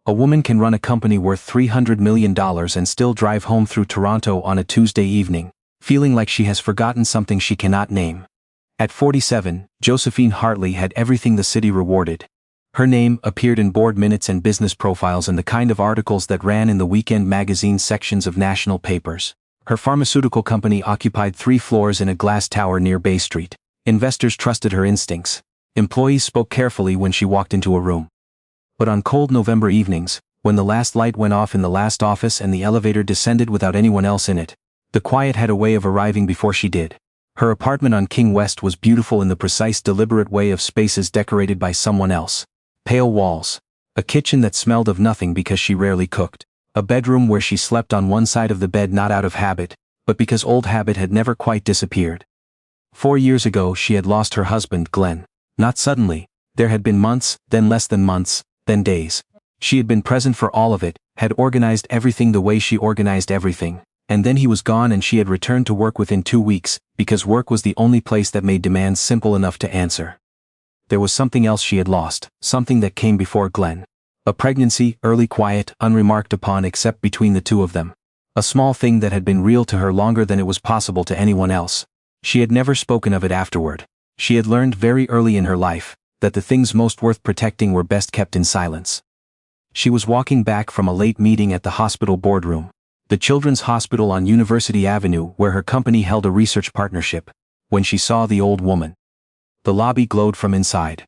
A woman can run a company worth $300 million and still drive home through Toronto on a Tuesday evening, feeling like she has forgotten something she cannot name. At 47, Josephine Hartley had everything the city rewarded. Her name appeared in board minutes and business profiles and the kind of articles that ran in the weekend magazine sections of national papers. Her pharmaceutical company occupied 3 floors in a glass tower near Bay Street. Investors trusted her instincts. Employees spoke carefully when she walked into a room. But on cold November evenings, when the last light went off in the last office and the elevator descended without anyone else in it, the quiet had a way of arriving before she did. Her apartment on King West was beautiful in the precise, deliberate way of spaces decorated by someone else. Pale walls. A kitchen that smelled of nothing because she rarely cooked. A bedroom where she slept on one side of the bed not out of habit, but because old habit had never quite disappeared. 4 years ago she had lost her husband, Glenn. Not suddenly. There had been months, then less than months, then days. She had been present for all of it, had organized everything the way she organized everything, and then he was gone and she had returned to work within 2 weeks, because work was the only place that made demands simple enough to answer. There was something else she had lost, something that came before Glenn. A pregnancy, early, quiet, unremarked upon except between the two of them. A small thing that had been real to her longer than it was possible to anyone else. She had never spoken of it afterward. She had learned very early in her life that the things most worth protecting were best kept in silence. She was walking back from a late meeting at the hospital boardroom, the Children's Hospital on University Avenue where her company held a research partnership, when she saw the old woman. The lobby glowed from inside.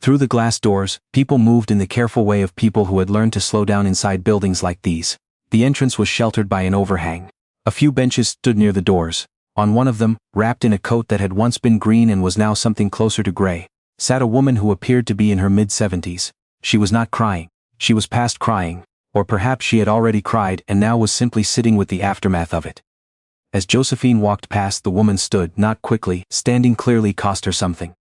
Through the glass doors, people moved in the careful way of people who had learned to slow down inside buildings like these. The entrance was sheltered by an overhang. A few benches stood near the doors. On one of them, wrapped in a coat that had once been green and was now something closer to gray, sat a woman who appeared to be in her mid-70s. She was not crying. She was past crying, or perhaps she had already cried and now was simply sitting with the aftermath of it. As Josephine walked past, the woman stood, not quickly. Standing clearly cost her something.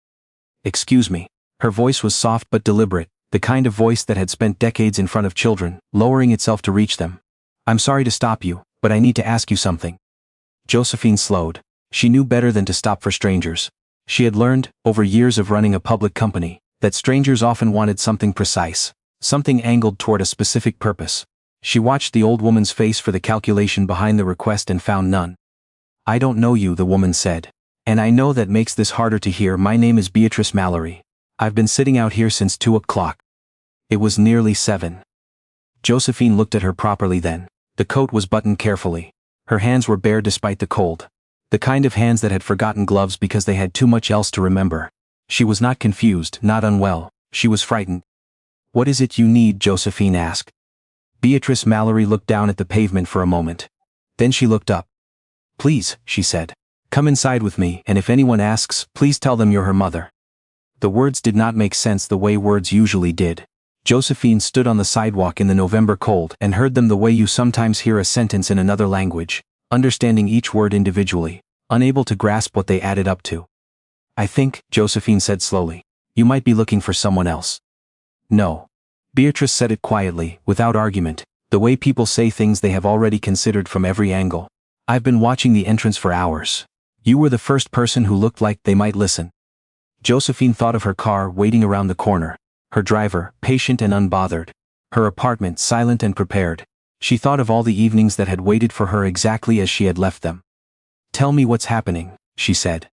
"Excuse me." Her voice was soft but deliberate, the kind of voice that had spent decades in front of children, lowering itself to reach them. "I'm sorry to stop you, but I need to ask you something." Josephine slowed. She knew better than to stop for strangers. She had learned, over years of running a public company, that strangers often wanted something precise, something angled toward a specific purpose. She watched the old woman's face for the calculation behind the request and found none. "I don't know you," the woman said. "And I know that makes this harder to hear. My name is Beatrice Mallory. I've been sitting out here since 2 o'clock. It was nearly 7. Josephine looked at her properly then. The coat was buttoned carefully. Her hands were bare despite the cold. The kind of hands that had forgotten gloves because they had too much else to remember. She was not confused, not unwell. She was frightened. "What is it you need?" Josephine asked. Beatrice Mallory looked down at the pavement for a moment. Then she looked up. "Please," she said. "Come inside with me, and if anyone asks, please tell them you're her mother." The words did not make sense the way words usually did. Josephine stood on the sidewalk in the November cold and heard them the way you sometimes hear a sentence in another language, understanding each word individually, unable to grasp what they added up to. "I think," Josephine said slowly, "you might be looking for someone else." "No." Beatrice said it quietly, without argument, the way people say things they have already considered from every angle. "I've been watching the entrance for hours. You were the first person who looked like they might listen." Josephine thought of her car waiting around the corner, her driver, patient and unbothered, her apartment silent and prepared. She thought of all the evenings that had waited for her exactly as she had left them. "Tell me what's happening," she said.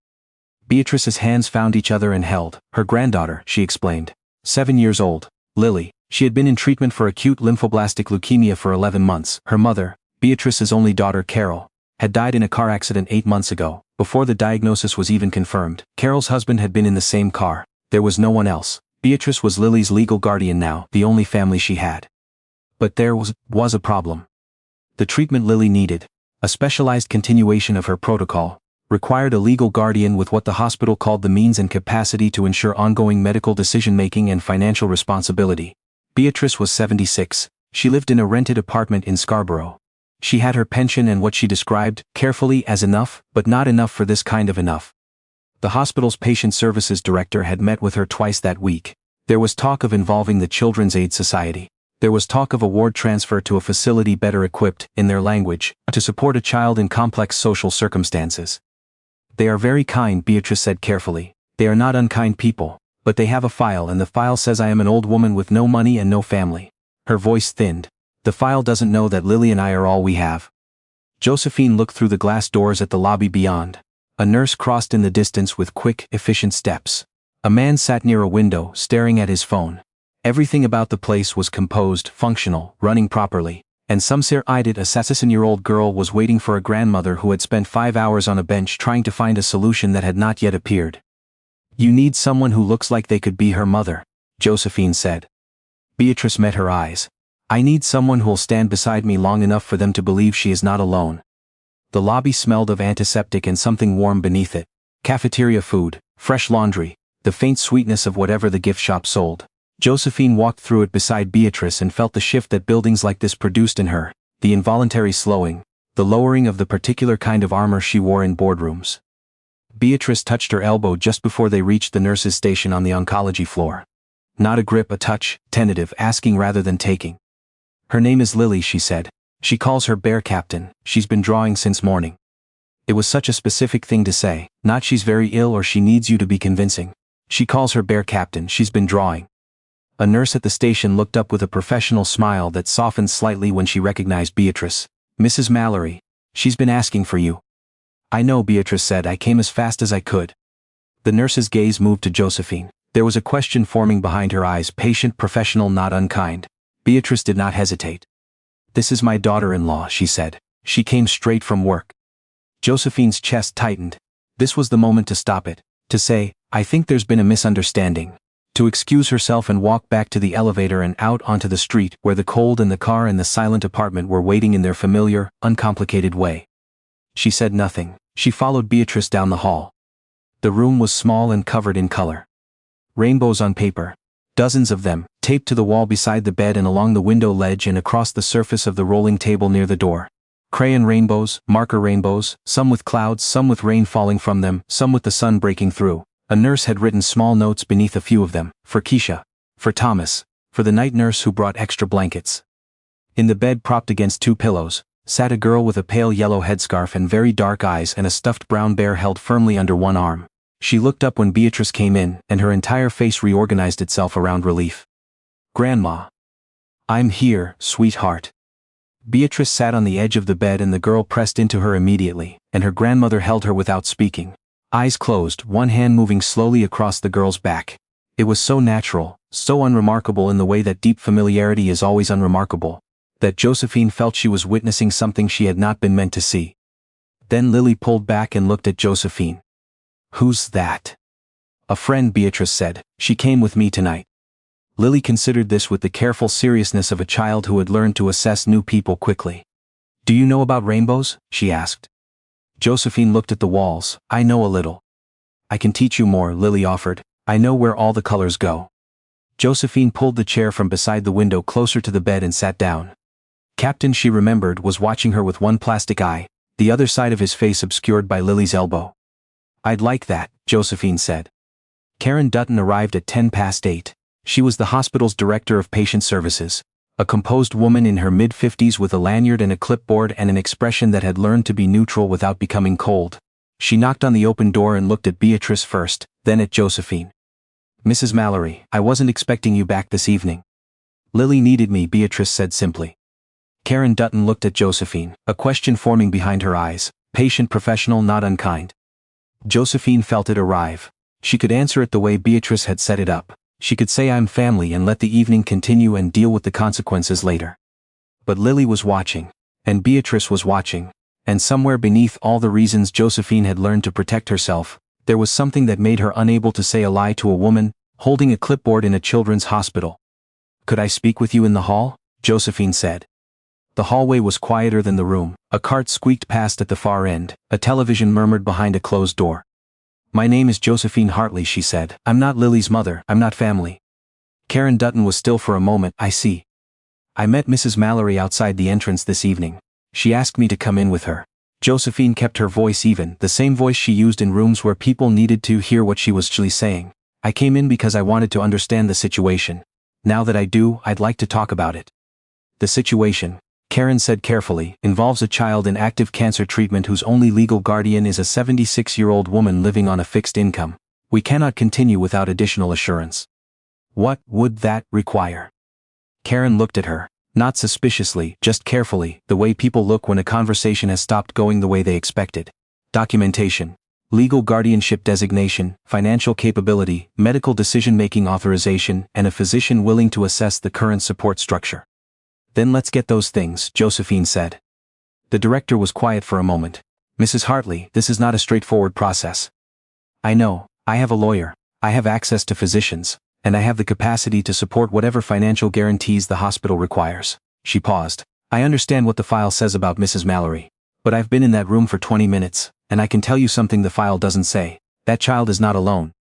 Beatrice's hands found each other and held. "Her granddaughter," she explained. 7 years old, Lily. She had been in treatment for acute lymphoblastic leukemia for 11 months. Her mother, Beatrice's only daughter Carol, had died in a car accident 8 months ago. Before the diagnosis was even confirmed, Carol's husband had been in the same car. There was no one else. Beatrice was Lily's legal guardian now, the only family she had. But there was a problem. The treatment Lily needed, a specialized continuation of her protocol, required a legal guardian with what the hospital called the means and capacity to ensure ongoing medical decision-making and financial responsibility. Beatrice was 76. She lived in a rented apartment in Scarborough. She had her pension and what she described, carefully, as enough, but not enough for this kind of enough. The hospital's patient services director had met with her twice that week. There was talk of involving the Children's Aid Society. There was talk of a ward transfer to a facility better equipped, in their language, to support a child in complex social circumstances. "They are very kind," Beatrice said carefully. "They are not unkind people, but they have a file and the file says I am an old woman with no money and no family. Her voice thinned. "The file doesn't know that Lily and I are all we have." Josephine looked through the glass doors at the lobby beyond. A nurse crossed in the distance with quick, efficient steps. A man sat near a window, staring at his phone. Everything about the place was composed, functional, running properly, and some sere-eyed assassin-year-old girl was waiting for a grandmother who had spent 5 hours on a bench trying to find a solution that had not yet appeared. "You need someone who looks like they could be her mother," Josephine said. Beatrice met her eyes. "I need someone who'll stand beside me long enough for them to believe she is not alone." The lobby smelled of antiseptic and something warm beneath it. Cafeteria food, fresh laundry, the faint sweetness of whatever the gift shop sold. Josephine walked through it beside Beatrice and felt the shift that buildings like this produced in her, the involuntary slowing, the lowering of the particular kind of armor she wore in boardrooms. Beatrice touched her elbow just before they reached the nurse's station on the oncology floor. Not a grip, a touch, tentative, asking rather than taking. "Her name is Lily," she said. "She calls her bear captain, she's been drawing since morning." It was such a specific thing to say, not "she's very ill" or "she needs you to be convincing." She calls her bear captain, she's been drawing. A nurse at the station looked up with a professional smile that softened slightly when she recognized Beatrice. "Mrs. Mallory. She's been asking for you." "I know," Beatrice said. "I came as fast as I could." The nurse's gaze moved to Josephine. There was a question forming behind her eyes, patient, professional, not unkind. Beatrice did not hesitate. "This is my daughter-in-law," she said. "She came straight from work." Josephine's chest tightened. This was the moment to stop it, to say, "I think there's been a misunderstanding." To excuse herself and walk back to the elevator and out onto the street where the cold and the car and the silent apartment were waiting in their familiar, uncomplicated way. She said nothing. She followed Beatrice down the hall. The room was small and covered in color. Rainbows on paper. Dozens of them, taped to the wall beside the bed and along the window ledge and across the surface of the rolling table near the door. Crayon rainbows, marker rainbows, some with clouds, some with rain falling from them, some with the sun breaking through. A nurse had written small notes beneath a few of them, for Keisha, for Thomas, for the night nurse who brought extra blankets. In the bed propped against 2 pillows, sat a girl with a pale yellow headscarf and very dark eyes and a stuffed brown bear held firmly under one arm. She looked up when Beatrice came in, and her entire face reorganized itself around relief. "Grandma. I'm here, sweetheart." Beatrice sat on the edge of the bed and the girl pressed into her immediately, and her grandmother held her without speaking. Eyes closed, one hand moving slowly across the girl's back. It was so natural, so unremarkable in the way that deep familiarity is always unremarkable, that Josephine felt she was witnessing something she had not been meant to see. Then Lily pulled back and looked at Josephine. "Who's that?" "A friend," Beatrice said. "She came with me tonight." Lily considered this with the careful seriousness of a child who had learned to assess new people quickly. "Do you know about rainbows?" she asked. Josephine looked at the walls. "I know a little." "I can teach you more," Lily offered. "I know where all the colors go." Josephine pulled the chair from beside the window closer to the bed and sat down. Captain, she remembered, was watching her with one plastic eye, the other side of his face obscured by Lily's elbow. "I'd like that," Josephine said. Karen Dutton arrived at 8:10. She was the hospital's director of patient services, a composed woman in her mid-50s with a lanyard and a clipboard and an expression that had learned to be neutral without becoming cold. She knocked on the open door and looked at Beatrice first, then at Josephine. "Mrs. Mallory, I wasn't expecting you back this evening." "Lily needed me," Beatrice said simply. Karen Dutton looked at Josephine, a question forming behind her eyes, patient, professional, not unkind. Josephine felt it arrive. She could answer it the way Beatrice had set it up. She could say "I'm family" and let the evening continue and deal with the consequences later. But Lily was watching, and Beatrice was watching, and somewhere beneath all the reasons Josephine had learned to protect herself, there was something that made her unable to say a lie to a woman, holding a clipboard in a children's hospital. "Could I speak with you in the hall?" Josephine said. The hallway was quieter than the room. A cart squeaked past at the far end, a television murmured behind a closed door. "My name is Josephine Hartley," she said. "I'm not Lily's mother, I'm not family." Karen Dutton was still for a moment. "I see. I met Mrs. Mallory outside the entrance this evening. She asked me to come in with her." Josephine kept her voice even, the same voice she used in rooms where people needed to hear what she was actually saying. "I came in because I wanted to understand the situation. Now that I do, I'd like to talk about it." "The situation," Karen said carefully, "involves a child in active cancer treatment whose only legal guardian is a 76-year-old woman living on a fixed income. We cannot continue without additional assurance." "What would that require?" Karen looked at her. Not suspiciously, just carefully, the way people look when a conversation has stopped going the way they expected. Documentation. Legal guardianship designation, financial capability, medical decision-making authorization, and a physician willing to assess the current support structure. Then let's get those things, Josephine said. The director was quiet for a moment. Mrs. Hartley, this is not a straightforward process. I know, I have a lawyer, I have access to physicians, and I have the capacity to support whatever financial guarantees the hospital requires. She paused. I understand what the file says about Mrs. Mallory. But I've been in that room for 20 minutes, and I can tell you something the file doesn't say. That child is not alone.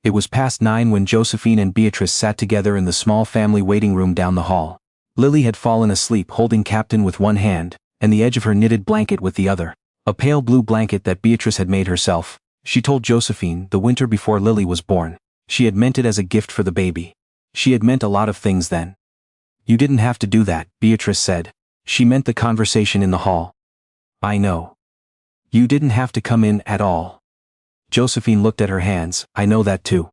It was past 9 when Josephine and Beatrice sat together in the small family waiting room down the hall. Lily had fallen asleep holding Captain with one hand, and the edge of her knitted blanket with the other. A pale blue blanket that Beatrice had made herself. She told Josephine the winter before Lily was born. She had meant it as a gift for the baby. She had meant a lot of things then. You didn't have to do that, Beatrice said. She meant the conversation in the hall. I know. You didn't have to come in at all. Josephine looked at her hands. I know that too.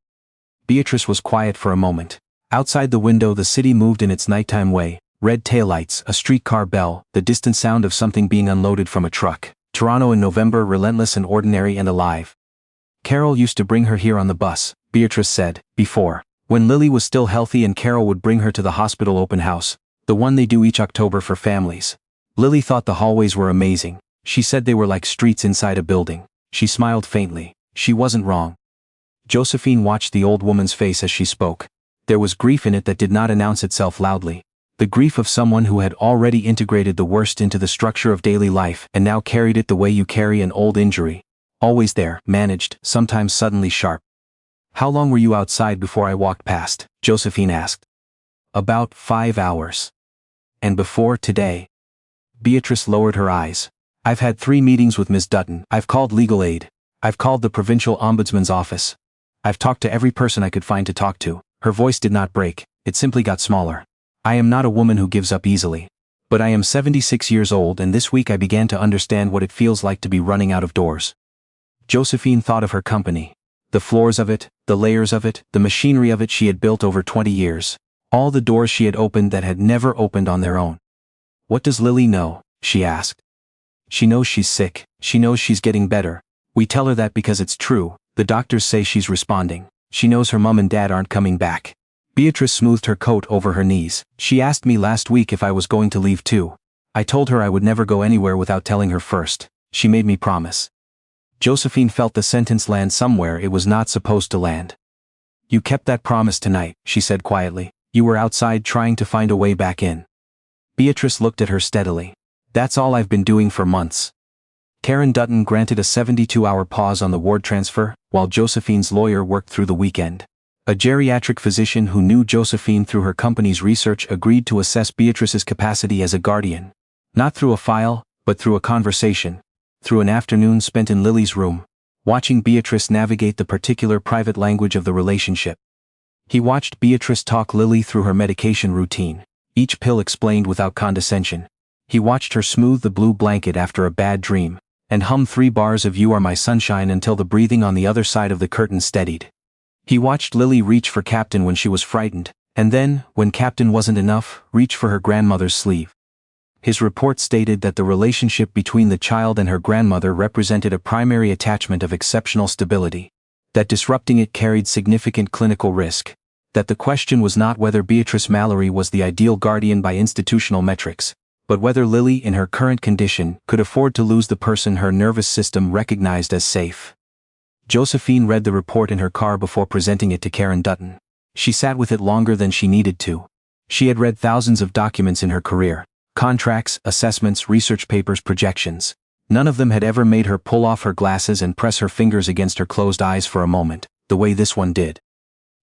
Beatrice was quiet for a moment. Outside the window the city moved in its nighttime way. Red taillights, a streetcar bell, the distant sound of something being unloaded from a truck. Toronto in November, relentless and ordinary and alive. Carol used to bring her here on the bus, Beatrice said, before. When Lily was still healthy and Carol would bring her to the hospital open house. The one they do each October for families. Lily thought the hallways were amazing. She said they were like streets inside a building. She smiled faintly. She wasn't wrong. Josephine watched the old woman's face as she spoke. There was grief in it that did not announce itself loudly. The grief of someone who had already integrated the worst into the structure of daily life and now carried it the way you carry an old injury. Always there, managed, sometimes suddenly sharp. How long were you outside before I walked past? Josephine asked. About 5 hours. And before today? Beatrice lowered her eyes. I've had 3 meetings with Ms. Dutton. I've called legal aid. I've called the provincial ombudsman's office. I've talked to every person I could find to talk to. Her voice did not break, it simply got smaller. I am not a woman who gives up easily. But I am 76 years old and this week I began to understand what it feels like to be running out of doors. Josephine thought of her company. The floors of it, the layers of it, the machinery of it she had built over 20 years. All the doors she had opened that had never opened on their own. What does Lily know? She asked. She knows she's sick, she knows she's getting better. We tell her that because it's true, the doctors say she's responding. She knows her mom and dad aren't coming back. Beatrice smoothed her coat over her knees. She asked me last week if I was going to leave too. I told her I would never go anywhere without telling her first. She made me promise. Josephine felt the sentence land somewhere it was not supposed to land. You kept that promise tonight, she said quietly. You were outside trying to find a way back in. Beatrice looked at her steadily. That's all I've been doing for months. Karen Dutton granted a 72-hour pause on the ward transfer, while Josephine's lawyer worked through the weekend. A geriatric physician who knew Josephine through her company's research agreed to assess Beatrice's capacity as a guardian. Not through a file, but through a conversation. Through an afternoon spent in Lily's room, watching Beatrice navigate the particular private language of the relationship. He watched Beatrice talk Lily through her medication routine, each pill explained without condescension. He watched her smooth the blue blanket after a bad dream, and hum 3 bars of You Are My Sunshine until the breathing on the other side of the curtain steadied. He watched Lily reach for Captain when she was frightened, and then, when Captain wasn't enough, reach for her grandmother's sleeve. His report stated that the relationship between the child and her grandmother represented a primary attachment of exceptional stability, that disrupting it carried significant clinical risk, that the question was not whether Beatrice Mallory was the ideal guardian by institutional metrics, but whether Lily in her current condition could afford to lose the person her nervous system recognized as safe. Josephine read the report in her car before presenting it to Karen Dutton. She sat with it longer than she needed to. She had read thousands of documents in her career. Contracts, assessments, research papers, projections. None of them had ever made her pull off her glasses and press her fingers against her closed eyes for a moment, the way this one did.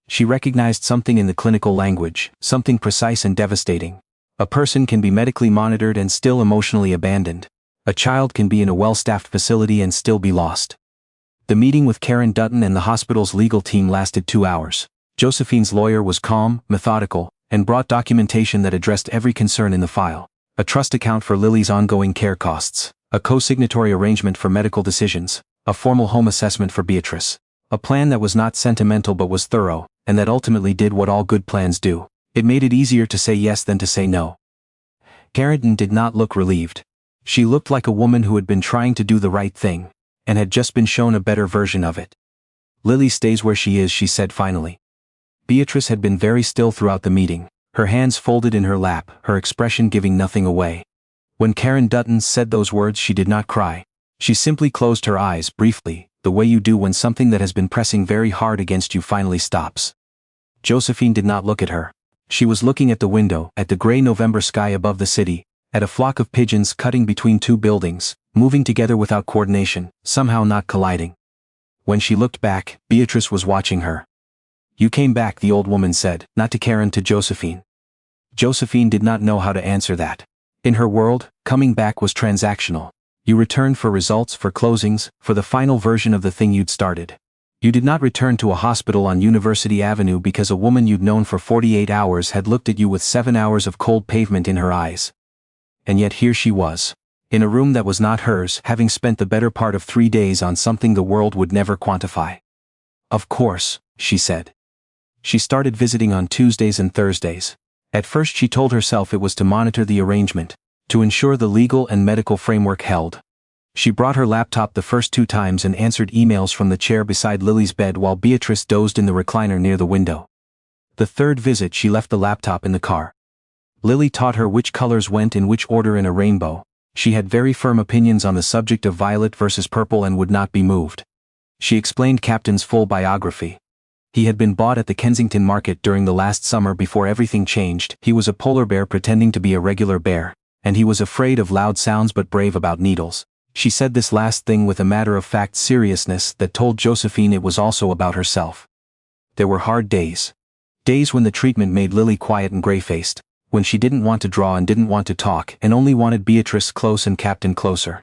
She recognized something in the clinical language, something precise and devastating. A person can be medically monitored and still emotionally abandoned. A child can be in a well-staffed facility and still be lost. The meeting with Karen Dutton and the hospital's legal team lasted 2 hours. Josephine's lawyer was calm, methodical, and brought documentation that addressed every concern in the file. A trust account for Lily's ongoing care costs, a co-signatory arrangement for medical decisions, a formal home assessment for Beatrice. A plan that was not sentimental but was thorough, and that ultimately did what all good plans do. It made it easier to say yes than to say no. Karen did not look relieved. She looked like a woman who had been trying to do the right thing, and had just been shown a better version of it. Lily stays where she is, she said finally. Beatrice had been very still throughout the meeting, her hands folded in her lap, her expression giving nothing away. When Karen Dutton said those words, she did not cry. She simply closed her eyes briefly, the way you do when something that has been pressing very hard against you finally stops. Josephine did not look at her. She was looking at the window, at the gray November sky above the city, at a flock of pigeons cutting between two buildings, moving together without coordination, somehow not colliding. When she looked back, Beatrice was watching her. You came back, the old woman said, not to Karen, to Josephine. Josephine did not know how to answer that. In her world, coming back was transactional. You returned for results, for closings, for the final version of the thing you'd started. You did not return to a hospital on University Avenue because a woman you'd known for 48 hours had looked at you with 7 hours of cold pavement in her eyes. And yet here she was, in a room that was not hers, having spent the better part of 3 days on something the world would never quantify. Of course, she said. She started visiting on Tuesdays and Thursdays. At first she told herself it was to monitor the arrangement, to ensure the legal and medical framework held. She brought her laptop the first 2 times and answered emails from the chair beside Lily's bed while Beatrice dozed in the recliner near the window. The third visit she left the laptop in the car. Lily taught her which colors went in which order in a rainbow. She had very firm opinions on the subject of violet versus purple and would not be moved. She explained Captain's full biography. He had been bought at the Kensington market during the last summer before everything changed. He was a polar bear pretending to be a regular bear, and he was afraid of loud sounds but brave about needles. She said this last thing with a matter-of-fact seriousness that told Josephine it was also about herself. There were hard days. Days when the treatment made Lily quiet and gray-faced, when she didn't want to draw and didn't want to talk and only wanted Beatrice close and Captain closer.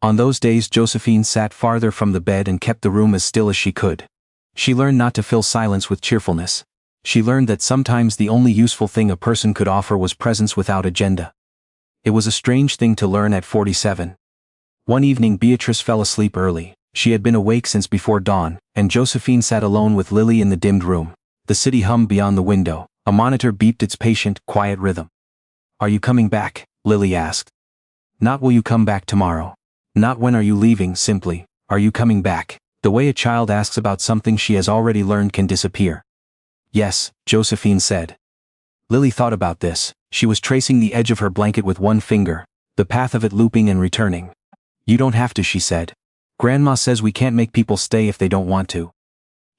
On those days Josephine sat farther from the bed and kept the room as still as she could. She learned not to fill silence with cheerfulness. She learned that sometimes the only useful thing a person could offer was presence without agenda. It was a strange thing to learn at 47. One evening Beatrice fell asleep early. She had been awake since before dawn, and Josephine sat alone with Lily in the dimmed room. The city hummed beyond the window. A monitor beeped its patient, quiet rhythm. Are you coming back? Lily asked. Not will you come back tomorrow. Not when are you leaving, simply, are you coming back? The way a child asks about something she has already learned can disappear. Yes, Josephine said. Lily thought about this. She was tracing the edge of her blanket with one finger, the path of it looping and returning. You don't have to, she said. Grandma says we can't make people stay if they don't want to.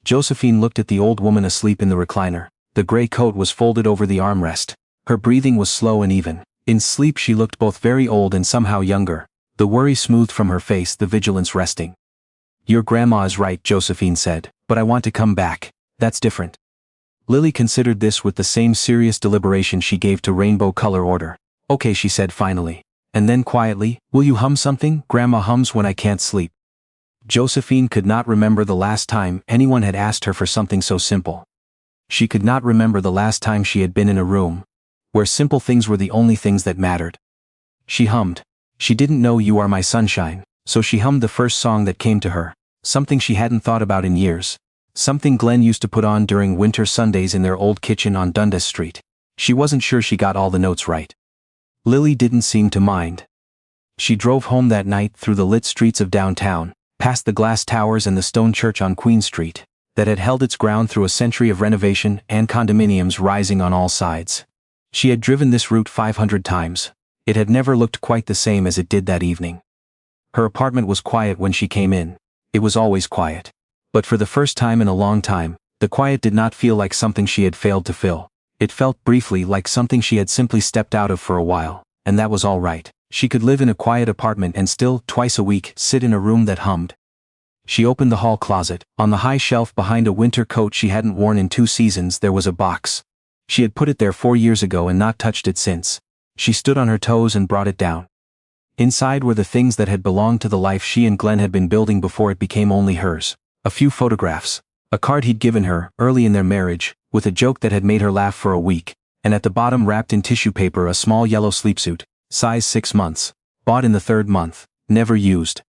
Josephine looked at the old woman asleep in the recliner. The gray coat was folded over the armrest. Her breathing was slow and even. In sleep she looked both very old and somehow younger, the worry smoothed from her face, the vigilance resting. Your grandma is right, Josephine said, but I want to come back. That's different. Lily considered this with the same serious deliberation she gave to rainbow color order. Okay, she said finally. And then quietly, will you hum something? Grandma hums when I can't sleep. Josephine could not remember the last time anyone had asked her for something so simple. She could not remember the last time she had been in a room where simple things were the only things that mattered. She hummed. She didn't know You Are My Sunshine, so she hummed the first song that came to her, something she hadn't thought about in years, something Glenn used to put on during winter Sundays in their old kitchen on Dundas Street. She wasn't sure she got all the notes right. Lily didn't seem to mind. She drove home that night through the lit streets of downtown, past the glass towers and the stone church on Queen Street, that had held its ground through a century of renovation and condominiums rising on all sides. She had driven this route 500 times. It had never looked quite the same as it did that evening. Her apartment was quiet when she came in. It was always quiet. But for the first time in a long time, the quiet did not feel like something she had failed to fill. It felt briefly like something she had simply stepped out of for a while, and that was all right. She could live in a quiet apartment and still, twice a week, sit in a room that hummed. She opened the hall closet. On the high shelf behind a winter coat she hadn't worn in 2 seasons there was a box. She had put it there 4 years ago and not touched it since. She stood on her toes and brought it down. Inside were the things that had belonged to the life she and Glenn had been building before it became only hers. A few photographs. A card he'd given her, early in their marriage, with a joke that had made her laugh for a week, and at the bottom wrapped in tissue paper a small yellow sleepsuit, size 6 months, bought in the 3rd month, never used.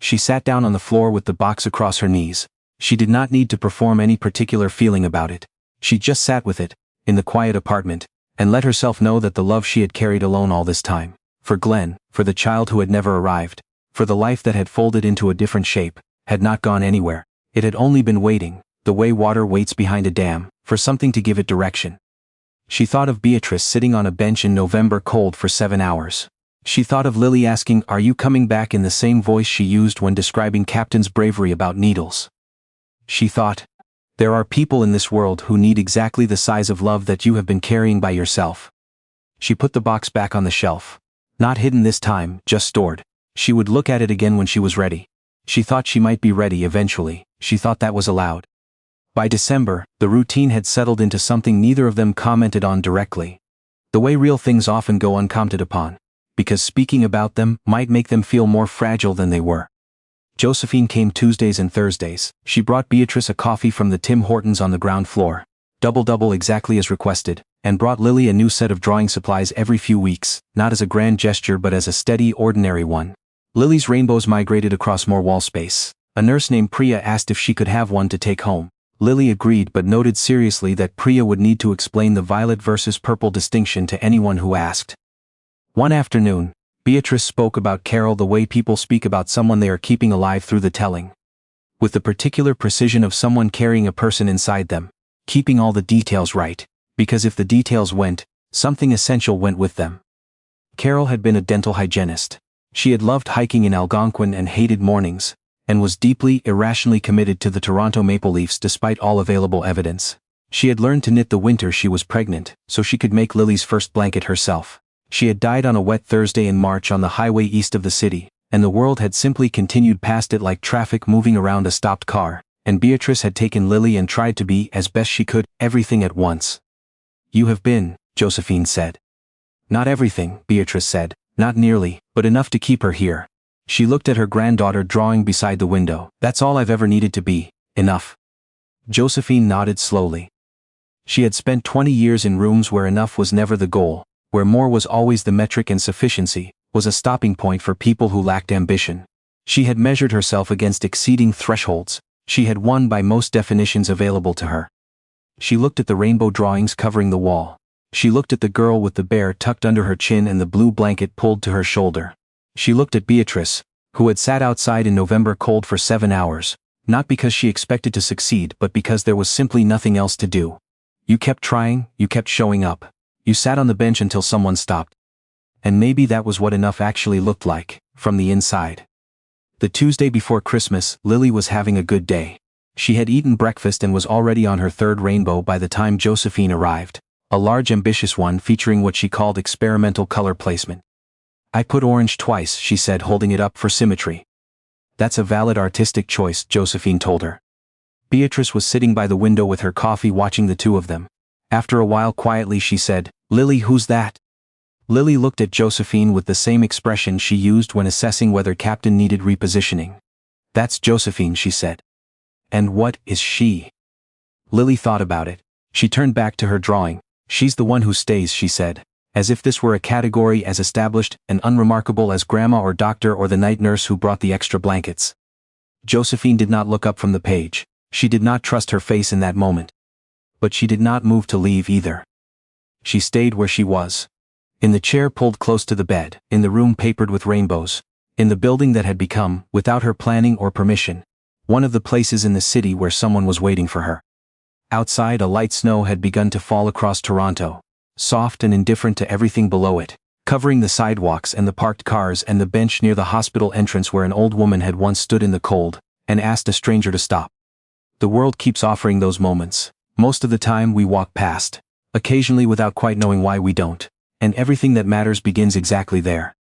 She sat down on the floor with the box across her knees. She did not need to perform any particular feeling about it. She just sat with it, in the quiet apartment, and let herself know that the love she had carried alone all this time, for Glenn, for the child who had never arrived, for the life that had folded into a different shape, had not gone anywhere. It had only been waiting, the way water waits behind a dam, for something to give it direction. She thought of Beatrice sitting on a bench in November cold for 7 hours. She thought of Lily asking, "Are you coming back?" in the same voice she used when describing Captain's bravery about needles. She thought, there are people in this world who need exactly the size of love that you have been carrying by yourself. She put the box back on the shelf. Not hidden this time, just stored. She would look at it again when she was ready. She thought she might be ready eventually. She thought that was allowed. By December, the routine had settled into something neither of them commented on directly. The way real things often go uncommented upon, because speaking about them might make them feel more fragile than they were. Josephine came Tuesdays and Thursdays. She brought Beatrice a coffee from the Tim Hortons on the ground floor, double exactly as requested, and brought Lily a new set of drawing supplies every few weeks, not as a grand gesture but as a steady, ordinary one. Lily's rainbows migrated across more wall space. A nurse named Priya asked if she could have one to take home. Lily agreed but noted seriously that Priya would need to explain the violet versus purple distinction to anyone who asked. One afternoon, Beatrice spoke about Carol the way people speak about someone they are keeping alive through the telling. With the particular precision of someone carrying a person inside them, keeping all the details right, because if the details went, something essential went with them. Carol had been a dental hygienist. She had loved hiking in Algonquin and hated mornings, and was deeply, irrationally committed to the Toronto Maple Leafs despite all available evidence. She had learned to knit the winter she was pregnant, so she could make Lily's first blanket herself. She had died on a wet Thursday in March on the highway east of the city, and the world had simply continued past it like traffic moving around a stopped car, and Beatrice had taken Lily and tried to be, as best she could, everything at once. "You have been," Josephine said. "Not everything," Beatrice said, "not nearly, but enough to keep her here." She looked at her granddaughter drawing beside the window. "That's all I've ever needed to be, enough." Josephine nodded slowly. She had spent 20 years in rooms where enough was never the goal, where more was always the metric and sufficiency was a stopping point for people who lacked ambition. She had measured herself against exceeding thresholds. She had won by most definitions available to her. She looked at the rainbow drawings covering the wall. She looked at the girl with the bear tucked under her chin and the blue blanket pulled to her shoulder. She looked at Beatrice, who had sat outside in November cold for 7 hours, not because she expected to succeed but because there was simply nothing else to do. You kept trying, you kept showing up. You sat on the bench until someone stopped. And maybe that was what enough actually looked like, from the inside. The Tuesday before Christmas, Lily was having a good day. She had eaten breakfast and was already on her third rainbow by the time Josephine arrived, a large ambitious one featuring what she called experimental color placement. "I put orange twice," she said, holding it up for symmetry. "That's a valid artistic choice," Josephine told her. Beatrice was sitting by the window with her coffee watching the two of them. After a while quietly she said, "Lily, who's that?" Lily looked at Josephine with the same expression she used when assessing whether Captain needed repositioning. "That's Josephine," she said. "And what is she?" Lily thought about it. She turned back to her drawing. "She's the one who stays," she said, as if this were a category as established and unremarkable as grandma or doctor or the night nurse who brought the extra blankets. Josephine did not look up from the page. She did not trust her face in that moment. But she did not move to leave either. She stayed where she was. In the chair pulled close to the bed, in the room papered with rainbows, in the building that had become, without her planning or permission, one of the places in the city where someone was waiting for her. Outside, a light snow had begun to fall across Toronto, soft and indifferent to everything below it, covering the sidewalks and the parked cars and the bench near the hospital entrance where an old woman had once stood in the cold and asked a stranger to stop. The world keeps offering those moments. Most of the time we walk past, occasionally without quite knowing why we don't, and everything that matters begins exactly there.